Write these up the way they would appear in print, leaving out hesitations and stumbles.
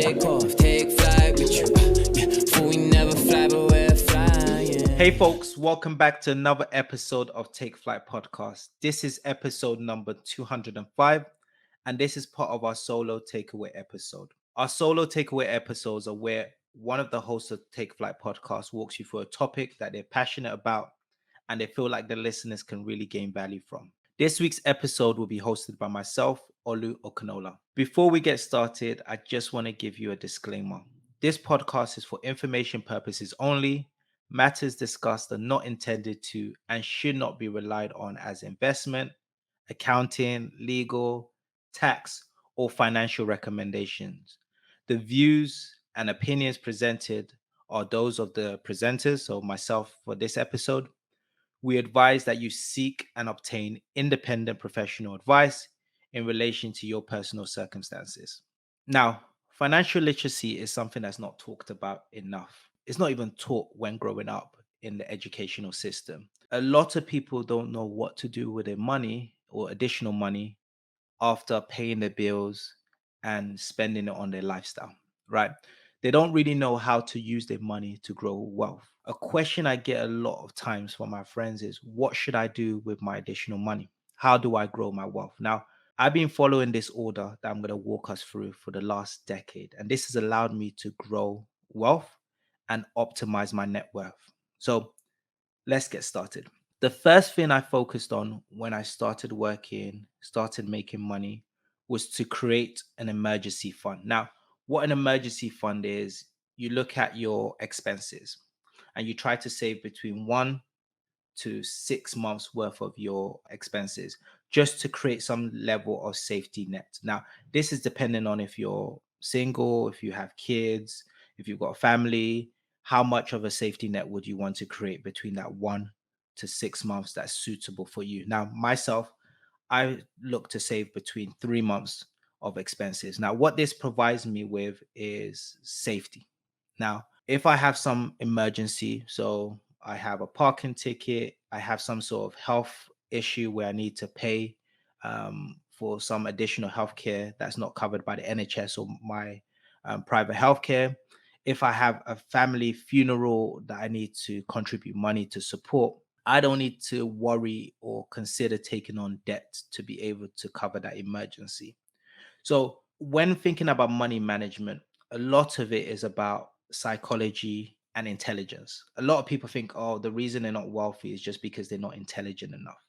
take off, take flight with you. For we never fly, but we're flying. Hey folks, welcome back to another episode of Take Flight Podcast. This is episode number 205, and this is part of our solo takeaway episode. Our solo takeaway episodes are where one of the hosts of Take Flight Podcast walks you through a topic that they're passionate about and they feel like the listeners can really gain value from. This week's episode will be hosted by myself, OLU OKUNOLA. Before we get started, I just want to give you a disclaimer. This podcast is for information purposes only. Matters discussed are not intended to and should not be relied on as investment, accounting, legal, tax, or financial recommendations. The views and opinions presented are those of the presenters, so myself for this episode. We advise that you seek and obtain independent professional advice in relation to your personal circumstances. Now, financial literacy is something that's not talked about enough. It's not even taught when growing up in the educational system. A lot of people don't know what to do with their money or additional money after paying their bills and spending it on their lifestyle, right? They don't really know how to use their money to grow wealth. A question I get a lot of times from my friends is, what should I do with my additional money? How do I grow my wealth? Now, I've been following this order that I'm going to walk us through for the last decade, and this has allowed me to grow wealth and optimize my net worth. So let's get started. The first thing I focused on when I started working, started making money, was to create an emergency fund. Now, what an emergency fund is, you look at your expenses and you try to save between 1 to 6 months worth of your expenses just to create some level of safety net. Now, this is depending on if you're single, if you have kids, if you've got a family, how much of a safety net would you want to create between that 1 to 6 months that's suitable for you. Now, myself, I look to save between 3 months of expenses. Now, what this provides me with is safety. Now, if I have some emergency, so I have a parking ticket, I have some sort of health issue where I need to pay for some additional healthcare that's not covered by the NHS or my private healthcare. If I have a family funeral that I need to contribute money to support, I don't need to worry or consider taking on debt to be able to cover that emergency. So, when thinking about money management, a lot of it is about psychology and intelligence. A lot of people think, oh, the reason they're not wealthy is just because they're not intelligent enough.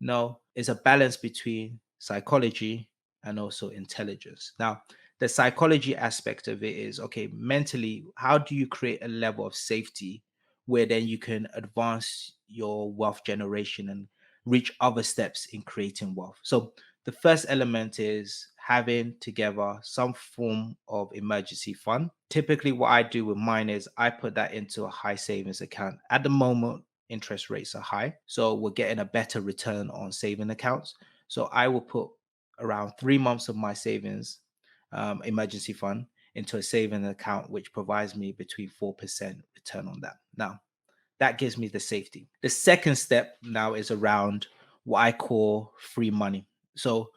No, it's a balance between psychology and also intelligence. Now, the psychology aspect of it is, okay, mentally, how do you create a level of safety where then you can advance your wealth generation and reach other steps in creating wealth? So, the first element is having together some form of emergency fund. Typically, what I do with mine is I put that into a high savings account. At the moment, interest rates are high, so we're getting a better return on saving accounts. So I will put around 3 months of my savings emergency fund into a saving account, which provides me between 4% return on that. Now, that gives me the safety. The second step now is around what I call free money. So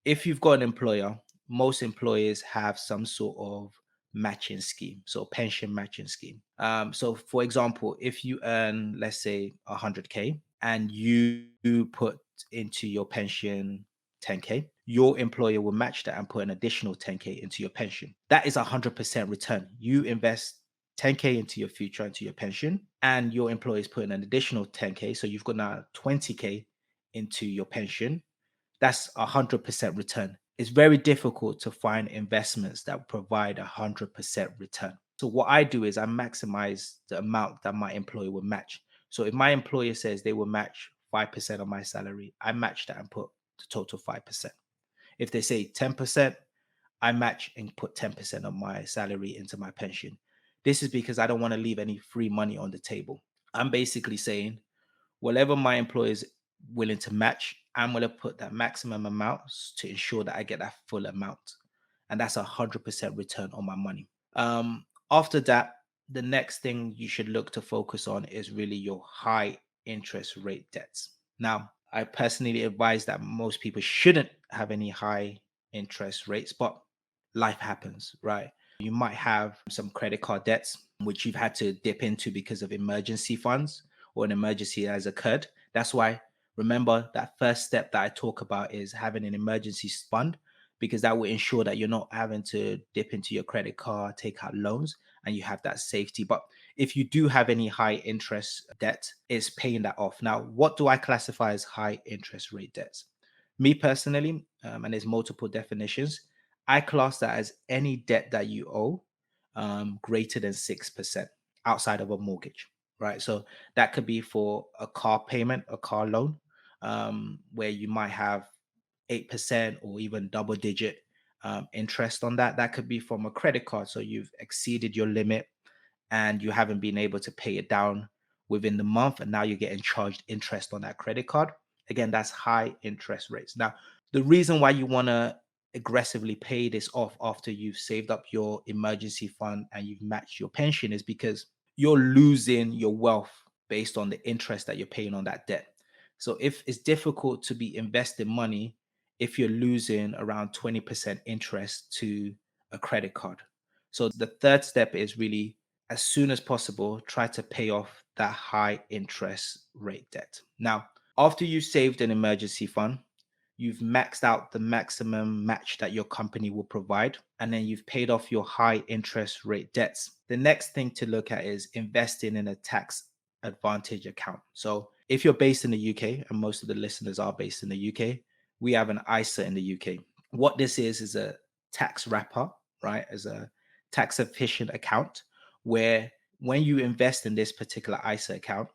if you've got an employer, most employers have some sort of matching scheme, so pension matching scheme. So for example, if you earn, let's say 100K and you put into your pension 10K, your employer will match that and put an additional 10K into your pension. That is 100% return. You invest 10K into your future, into your pension, and your employer is putting an additional 10K. So you've got now 20K into your pension. That's 100% return. It's very difficult to find investments that provide 100% return. So what I do is I maximize the amount that my employer will match. So if my employer says they will match 5% of my salary, I match that and put the total 5%. If they say 10%, I match and put 10% of my salary into my pension. This is because I don't want to leave any free money on the table. I'm basically saying whatever my employer is willing to match, I'm going to put that maximum amount to ensure that I get that full amount. And that's 100% return on my money. After that, the next thing you should look to focus on is really your high interest rate debts. Now, I personally advise that most people shouldn't have any high interest rates, but life happens, right? You might have some credit card debts, which you've had to dip into because of emergency funds or an emergency has occurred. That's why, remember, that first step that I talk about is having an emergency fund, because that will ensure that you're not having to dip into your credit card, take out loans, and you have that safety. But if you do have any high interest debt, it's paying that off. Now, what do I classify as high interest rate debts? Me personally, and there's multiple definitions, I class that as any debt that you owe greater than 6% outside of a mortgage, right? So that could be for a car payment, a car loan, where you might have 8% or even double digit interest on that. That could be from a credit card. So you've exceeded your limit and you haven't been able to pay it down within the month, and now you're getting charged interest on that credit card. Again, that's high interest rates. Now, the reason why you want to aggressively pay this off after you've saved up your emergency fund and you've matched your pension is because you're losing your wealth based on the interest that you're paying on that debt. So if it's difficult to be investing money if you're losing around 20% interest to a credit card. So the third step is really, as soon as possible, try to pay off that high interest rate debt. Now, after you've saved an emergency fund, you've maxed out the maximum match that your company will provide, and then you've paid off your high interest rate debts. The next thing to look at is investing in a tax advantage account. So if you're based in the UK, and most of the listeners are based in the UK, we have an ISA in the UK. What this is a tax wrapper, right? As a tax efficient account where when you invest in this particular ISA account,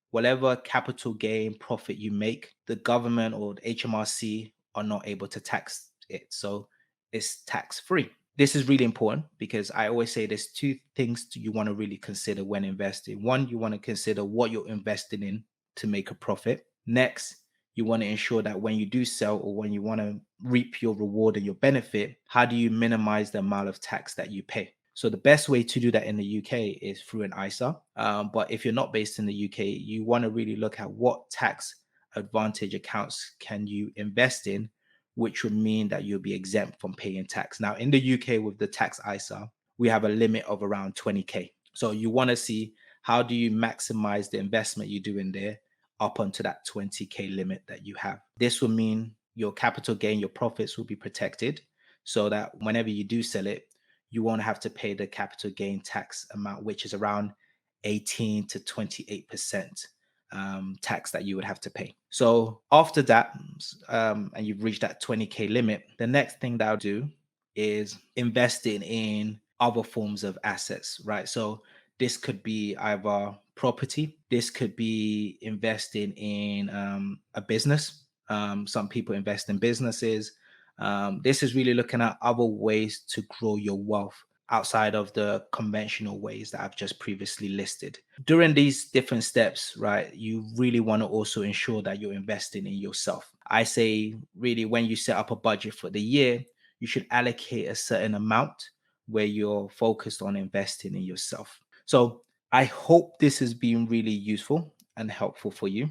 whatever capital gain profit you make, the government or the HMRC are not able to tax it. So it's tax free. This is really important because I always say there's two things you want to really consider when investing. One, you want to consider what you're investing in to make a profit. Next, you want to ensure that when you do sell or when you want to reap your reward and your benefit, how do you minimize the amount of tax that you pay? So the best way to do that in the UK is through an ISA. But if you're not based in the UK, you want to really look at what tax advantage accounts can you invest in, which would mean that you'll be exempt from paying tax. Now, in the UK with the tax ISA, we have a limit of around 20K. So you want to see how do you maximize the investment you do in there up onto that 20K limit that you have. This will mean your capital gain, your profits will be protected so that whenever you do sell it, you won't have to pay the capital gain tax amount, which is around 18 to 28% tax that you would have to pay. So after that, and you've reached that 20K limit, the next thing that I'll do is investing in other forms of assets, right? So this could be either property, this could be investing in a business. Some people invest in businesses. This is really looking at other ways to grow your wealth outside of the conventional ways that I've just previously listed. During these different steps, right, you really want to also ensure that you're investing in yourself. I say, really, when you set up a budget for the year, you should allocate a certain amount where you're focused on investing in yourself. So I hope this has been really useful and helpful for you.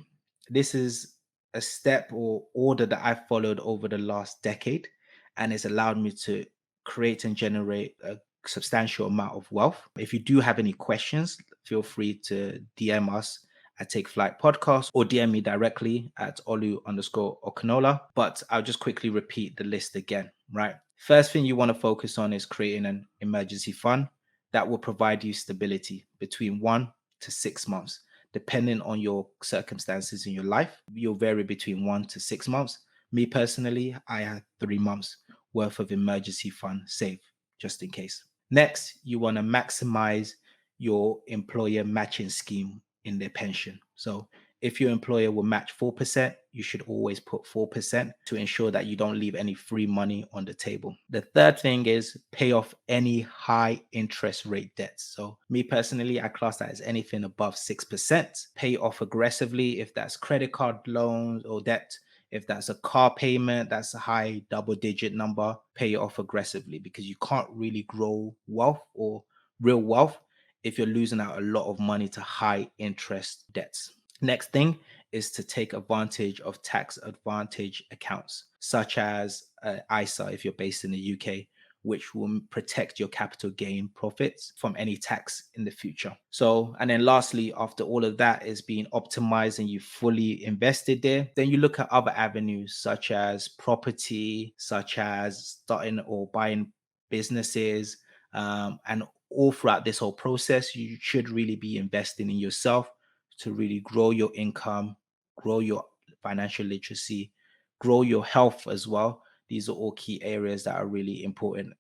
This is a step or order that I've followed over the last decade, and it's allowed me to create and generate a substantial amount of wealth. If you do have any questions, feel free to DM us at Take Flight Podcast or DM me directly at OLU_OKUNOLA. But I'll just quickly repeat the list again, right? First thing you want to focus on is creating an emergency fund that will provide you stability between 1 to 6 months. Depending on your circumstances in your life, you'll vary between 1 to 6 months. Me personally, I had 3 months worth of emergency fund saved just in case. Next, you want to maximize your employer matching scheme in their pension. So if your employer will match 4%, you should always put 4% to ensure that you don't leave any free money on the table. The third thing is pay off any high interest rate debts. So me personally, I class that as anything above 6%. Pay off aggressively if that's credit card loans or debt. If that's a car payment, that's a high double digit number, pay it off aggressively because you can't really grow wealth or real wealth if you're losing out a lot of money to high interest debts. Next thing is to take advantage of tax advantage accounts, such as ISA if you're based in the UK, which will protect your capital gain profits from any tax in the future. So, and then lastly, after all of that is being optimized and you fully invested there, then you look at other avenues such as property, such as starting or buying businesses, and all throughout this whole process, you should really be investing in yourself to really grow your income, grow your financial literacy, grow your health as well. These are all key areas that are really important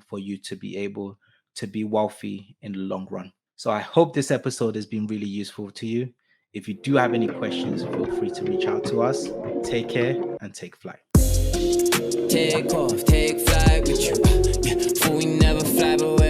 for you to be able to be wealthy in the long run. So I hope this episode has been really useful to you. If you do have any questions, feel free to reach out to us. Take care and take flight. Take off, take flight with you. Yeah, for we never fly, but